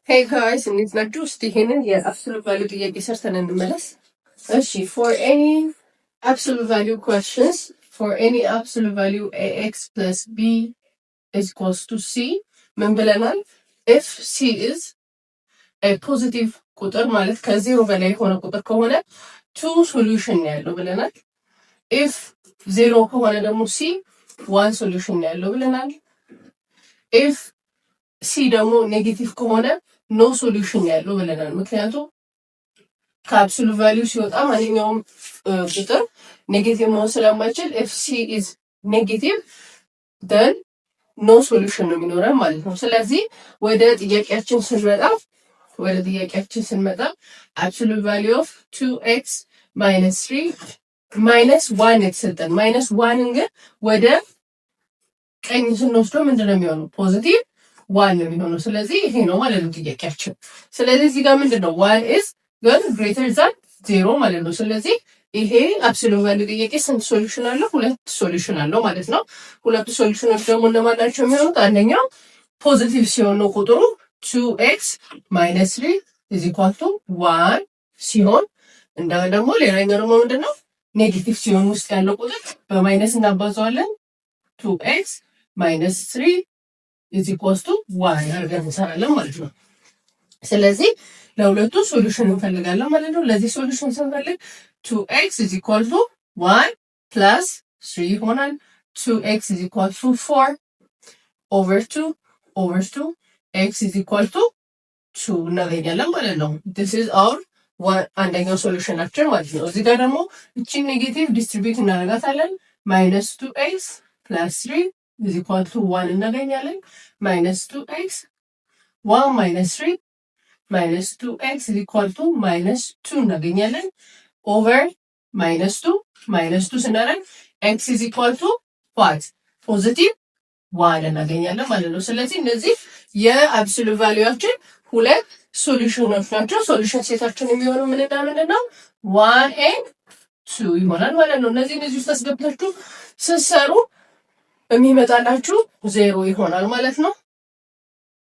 Hey guys, እንዴት ናችሁ? እስቲ ይሄንን የአብሶሉት ቫልዩ ጥያቄ ሰርተን እንመለስ። እሺ for any absolute value questions, for any absolute value ax plus b is equals to c ምን ብለናል? if c is a positive ቁጥር ማለት ከዜሮ በላይ የሆነ ቁጥር ከሆነ two solution ያለው ብለናል። if ዜሮ ከሆነ ደግሞ c one solution ያለው ብለናል። if ሲ ደግሞ ኔጌቲቭ ከሆነ ኖ ሶሉሽን ያለው ብለናል። ምክንያቱም ከአብሶሉት ቫልዩ ሲወጣ ማንኛውም ቁጥር ኔጌቲቭ መሆን ስለማይችል ኤፍ ሲ ኢዝ ኔጌቲቭ ደን ኖ ሶሉሽን ነው የሚኖረን ማለት ነው። ስለዚህ ወደ ጥያቄያችን ስንመጣ አብሶሉት ቫልዩ ኦፍ 2x ማይነስ 3 ማይነስ 1 የተሰጠን ማይነስ 1 ግን ወደ ቀኝ ስንወስደው ምንድነው የሚሆነው? ፖዚቲቭ ዋን ነው የሚሆነው። ስለዚህ ይሄ ነው ማለት ነው ጥያቄያችን። ስለዚህ እዚህ ጋር ምንድነው ዋን ኢዝ ግን ግሬተር ዛን ዜሮ ማለት ነው። ስለዚህ ይሄ አብሶሉት ቫልዩ ጥያቄ ስንት ሶሉሽን አለው? ሁለት ሶሉሽን አለው ማለት ነው። ሁለቱ ሶሉሽኖች ደግሞ እነማን ናቸው የሚሆኑት? አንደኛው ፖዚቲቭ ሲሆን ነው ቁጥሩ 2x ማይነስ 3 ኢዝ ኢኳል ቱ 1 ሲሆን እንደገና ደግሞ ሌላኛው ደግሞ ምንድነው ኔጌቲቭ ሲሆን ውስጥ ያለው ቁጥር በማይነስ እናባዛዋለን 2x ማይነስ 3 ኢዝ ኢኳልስ ቱ 1 አድርገን እንሰራለን ማለት ነው። ስለዚህ ለሁለቱ ሶሉሽን እንፈልጋለን ማለት ነው። ለዚህ ሶሉሽን ስንፈልግ 2x ኢዝ ኢኳል ቱ 1 ፕላስ 3 ይሆናል። 2x ኢዝ ኢኳል ቱ 4 ኦቨር 2 x ኢዝ ኢኳል ቱ 2 እናገኛለን ማለት ነው። this is our አንደኛው ሶሉሽናችን ማለት ነው። እዚህ ጋር ደግሞ እቺን ኔጌቲቭ ዲስትሪቢዩት እናደርጋታለን ማይነስ 2x ፕላስ 3 is equal to 1 እናገኛለን። minus 2x 1 minus 3 minus 2x is equal to minus 2 እናገኛለን። over minus 2 ስናደርግ x is equal to what? ፖዚቲቭ 1 እናገኛለን ማለት ነው። ስለዚህ እነዚህ የአብሶሉት ቫልዩአችን ሁለት ሶሉሽኖች ናቸው። ሶሉሽን ሴታችን የሚሆነው ምንና ምንድን ነው? 1 and 2 ይሆናል ማለት ነው። እነዚህ ውስጥ አስገብታችሁ ስትሰሩ የሚመጣላችሁ ዜሮ ይሆናል ማለት ነው።